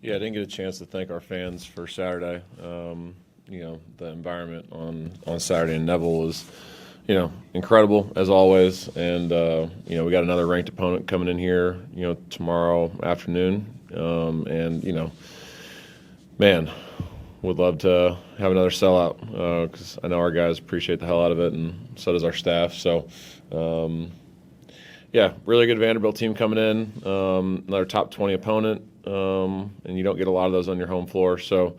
Yeah, I didn't get a chance to thank our fans for Saturday. The environment on Saturday in Neville was, incredible as always. And, we got another ranked opponent coming in here, tomorrow afternoon. Man, would love to have another sellout because I know our guys appreciate the hell out of it, and so does our staff. So, really good Vanderbilt team coming in, another top 20 opponent, and you don't get a lot of those on your home floor. So,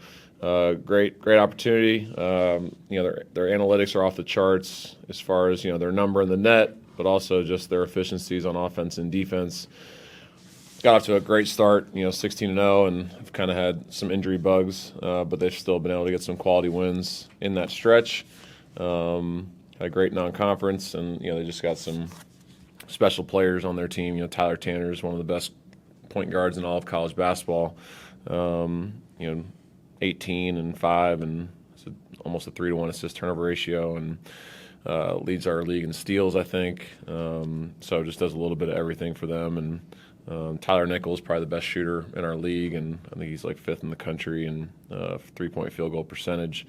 great opportunity. Their analytics are off the charts as far as their number in the net, but also just their efficiencies on offense and defense. Got off to a great start, 16-0, and have kind of had some injury bugs, but they've still been able to get some quality wins in that stretch. Had a great non-conference, and they just got some special players on their team. Tyler Tanner is one of the best point guards in all of college basketball. 18 and 5, and almost a 3-to-1 assist turnover ratio, and leads our league in steals, I think. So just does a little bit of everything for them. And Tyler Nichols is probably the best shooter in our league, and I think he's like 5th in the country in three-point field goal percentage.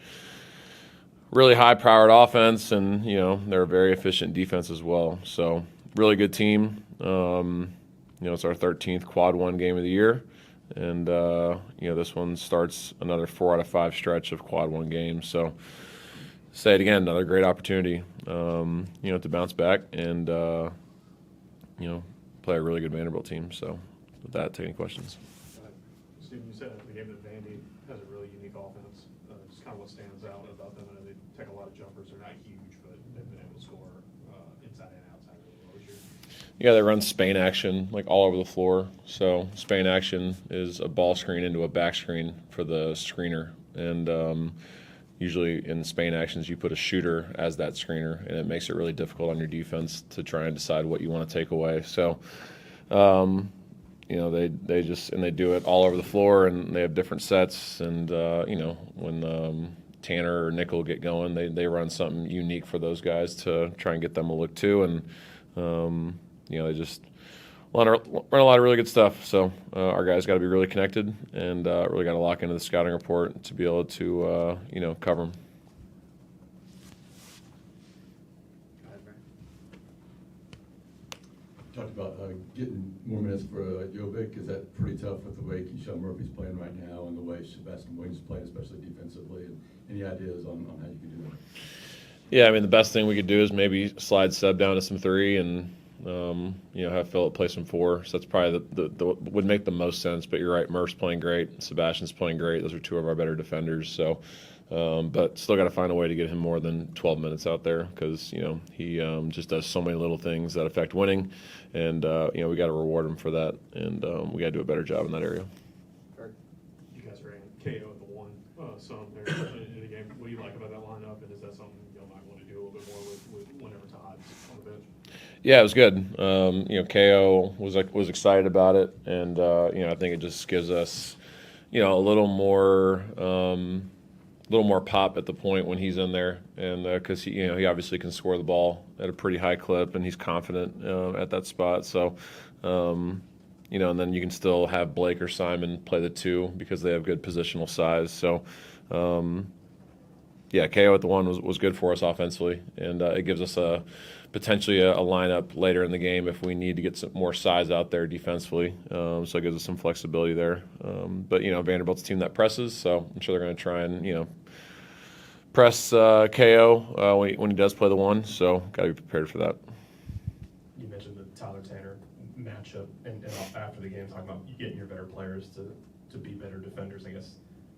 Really high-powered offense, and they're a very efficient defense as well. So really good team. It's our 13th quad 1 game of the year, and this one starts another 4 out of 5 stretch of quad 1 games. So say it again, another great opportunity, to bounce back and play a really good Vanderbilt team. So with that, take any questions. Stephen, you said at the game that Vandy has a really unique offense. Just kind of what stands out about them. I know they take a lot of jumpers. They're not huge, but they've been able to score inside and outside really well this year. Yeah, they run Spain action like all over the floor. So Spain action is a ball screen into a back screen for the screener. And usually in Spain actions, you put a shooter as that screener, and it makes it really difficult on your defense to try and decide what you want to take away. So, they do it all over the floor, and they have different sets. And, when Tanner or Nickel get going, they run something unique for those guys to try and get them a look too. And, they just run a lot of really good stuff. So our guys got to be really connected and really got to lock into the scouting report to be able to, cover them. Talked about getting more minutes for Jovic. Is that pretty tough with the way Keyshawn Murphy's playing right now and the way Sebastian Williams is playing, especially defensively? And any ideas on how you can do that? Yeah, the best thing we could do is maybe slide Seb down to some 3 and have Phillip play some 4. So that's probably the would make the most sense. But you're right, Murph's playing great, Sebastian's playing great. Those are 2 of our better defenders. So, but still got to find a way to get him more than 12 minutes out there because he just does so many little things that affect winning, and we got to reward him for that, and we got to do a better job in that area. You guys ran KO at the 1 some there in the game. What do you like about that lineup, and is that something you might want to do a little bit more with whenever Todd's on the bench? Yeah, it was good. KO was excited about it, and I think it just gives us, a little more pop at the point when he's in there, and because he obviously can score the ball at a pretty high clip, and he's confident at that spot. So, and then you can still have Blake or Simon play the 2 because they have good positional size. So, KO at the 1 was good for us offensively, and it gives us potentially a lineup later in the game if we need to get some more size out there defensively. So it gives us some flexibility there. But Vanderbilt's a team that presses, so I'm sure they're going to try and press KO when he does play the 1. So got to be prepared for that. You mentioned the Tyler Tanner matchup, and after the game, talking about getting your better players to be better defenders. I guess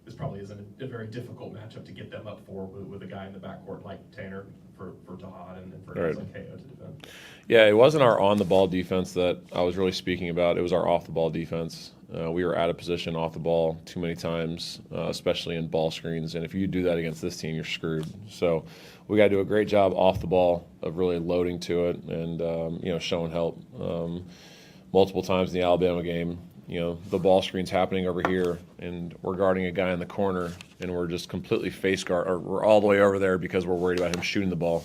this probably isn't a very difficult matchup to get them up for with a guy in the backcourt like Tanner for Tahad and for guys like KO to defend. Yeah, it wasn't our on-the-ball defense that I was really speaking about. It was our off-the-ball defense. We were out of position off the ball too many times, especially in ball screens. And if you do that against this team, you're screwed. So we got to do a great job off the ball of really loading to it and, showing help. Multiple times in the Alabama game, the ball screen's happening over here, and we're guarding a guy in the corner, and we're just completely face guard, or we're all the way over there because we're worried about him shooting the ball.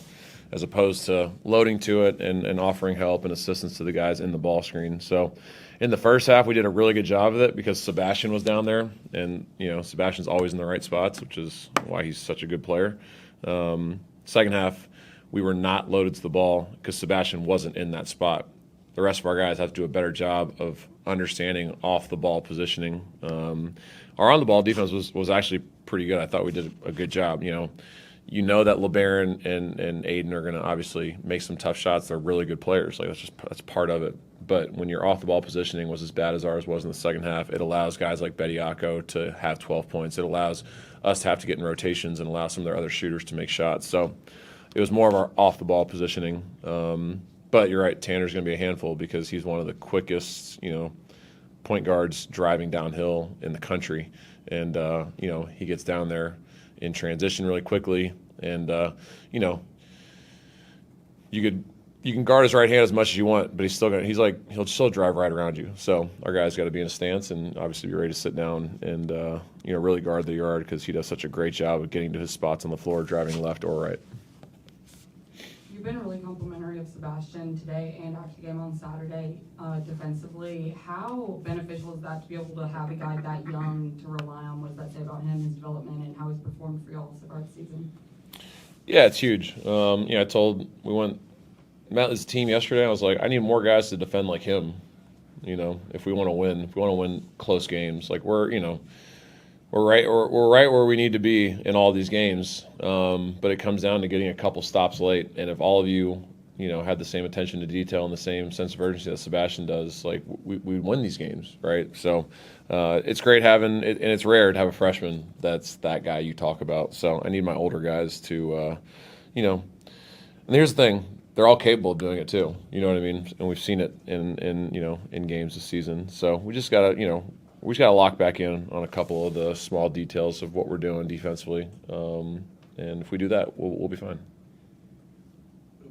as opposed to loading to it and offering help and assistance to the guys in the ball screen. So in the first half, we did a really good job of it because Sebastian was down there, and Sebastian's always in the right spots, which is why he's such a good player. Second half, we were not loaded to the ball because Sebastian wasn't in that spot. The rest of our guys have to do a better job of understanding off-the-ball positioning. Our on-the-ball defense was actually pretty good. I thought we did a good job. You know that LeBaron and Aiden are going to obviously make some tough shots. They're really good players. Like that's part of it. But when your off-the-ball positioning was as bad as ours was in the second half, it allows guys like Bediako to have 12 points. It allows us to have to get in rotations and allow some of their other shooters to make shots. So it was more of our off-the-ball positioning. But you're right, Tanner's going to be a handful because he's one of the quickest, point guards driving downhill in the country. And, he gets down there in transition really quickly. And, you can guard his right hand as much as you want, but he'll still drive right around you. So our guys got to be in a stance and obviously be ready to sit down and, really guard the yard because he does such a great job of getting to his spots on the floor, driving left or right. You've been really complimentary of Sebastian today and after the game on Saturday defensively. How beneficial is that to be able to have a guy that young to rely on? What does that say about him, his development, and how he's performed for y'all so far this season? Yeah, it's huge. We met as a team yesterday. I was like, I need more guys to defend like him. If we want to win close games, like we're right where we need to be in all these games. But it comes down to getting a couple stops late. And if all of you, had the same attention to detail and the same sense of urgency that Sebastian does, like we win these games, right? So it's great having it, and it's rare to have a freshman that's that guy you talk about. So I need my older guys to, and here's the thing. They're all capable of doing it too. You know what I mean? And we've seen it in games this season. So we just gotta, we just got to lock back in on a couple of the small details of what we're doing defensively. And if we do that, we'll be fine.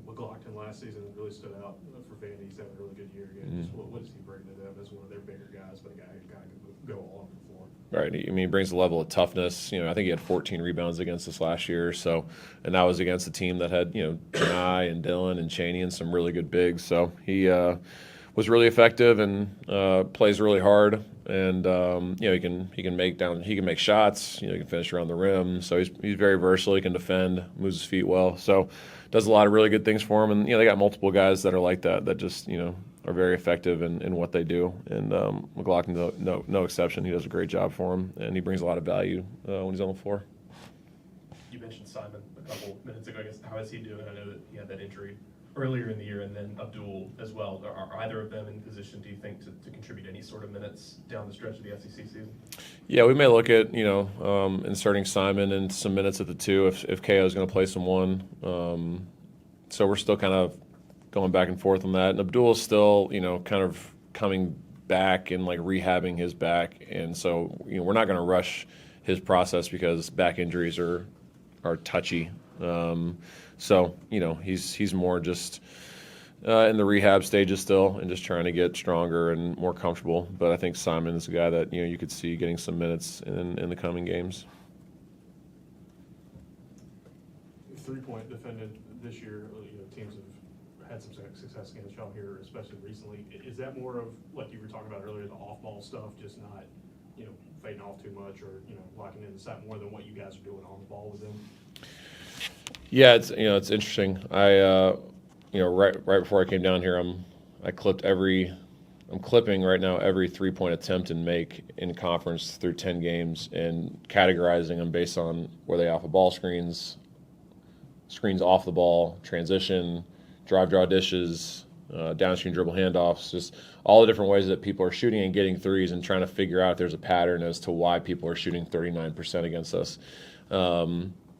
McLaughlin last season really stood out for Vandy. He's having a really good year again. Mm-hmm. What does he bring to them as one of their bigger guys, but a guy who kind of can go all over the floor? Right. He brings a level of toughness. I think he had 14 rebounds against us last year. So, and that was against a team that had, Janai and Dylan and Chaney and some really good bigs. So he was really effective and plays really hard. And he can make shots. He can finish around the rim. So he's very versatile. He can defend, moves his feet well. So does a lot of really good things for him. And they got multiple guys that are like that just are very effective in what they do. And McLaughlin, no exception. He does a great job for him, and he brings a lot of value when he's on the floor. You mentioned Simon a couple minutes ago. I guess how is he doing? I know that he had that injury earlier in the year, and then Abdul as well. Are either of them in position, do you think, to contribute any sort of minutes down the stretch of the SEC season? Yeah, we may look at inserting Simon in some minutes at the two if KO is going to play some one. So we're still kind of going back and forth on that. And Abdul is still kind of coming back and like rehabbing his back, and so we're not going to rush his process because back injuries are touchy. So he's more just in the rehab stages still, and just trying to get stronger and more comfortable. But I think Simon is a guy that you could see getting some minutes in the coming games. 3-point defended this year. Teams have had some success against y'all here, especially recently. Is that more of, like you were talking about earlier, the off-ball stuff, just not fading off too much, or locking in the side more than what you guys are doing on the ball with them? Yeah, it's interesting. I right before I came down here, I'm clipping right now every 3-point attempt and make in conference through 10 games and categorizing them based on where they off of ball screens off the ball, transition, drive, draw dishes, downstream dribble handoffs, just all the different ways that people are shooting and getting threes, and trying to figure out if there's a pattern as to why people are shooting 39% against us.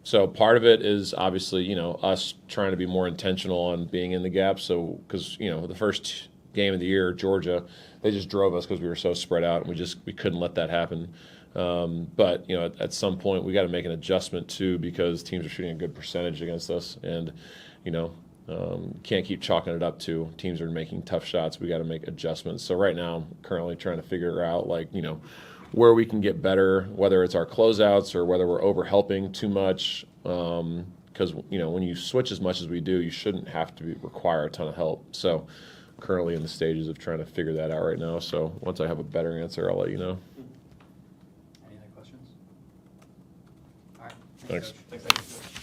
So part of it is obviously, us trying to be more intentional on being in the gap. So, because, the first game of the year, Georgia, they just drove us because we were so spread out, and we couldn't let that happen. But, at some point we got to make an adjustment too, because teams are shooting a good percentage against us, and, can't keep chalking it up to teams are making tough shots. We got to make adjustments. So right now I'm currently trying to figure out where we can get better, whether it's our closeouts or whether we're over helping too much, kind because when you switch as much as we do, you shouldn't have to require a ton of help. So currently in the stages of trying to figure that out right now. So once I have a better answer, I'll let you know. Any other questions? All right. Thanks. Coach. Thanks.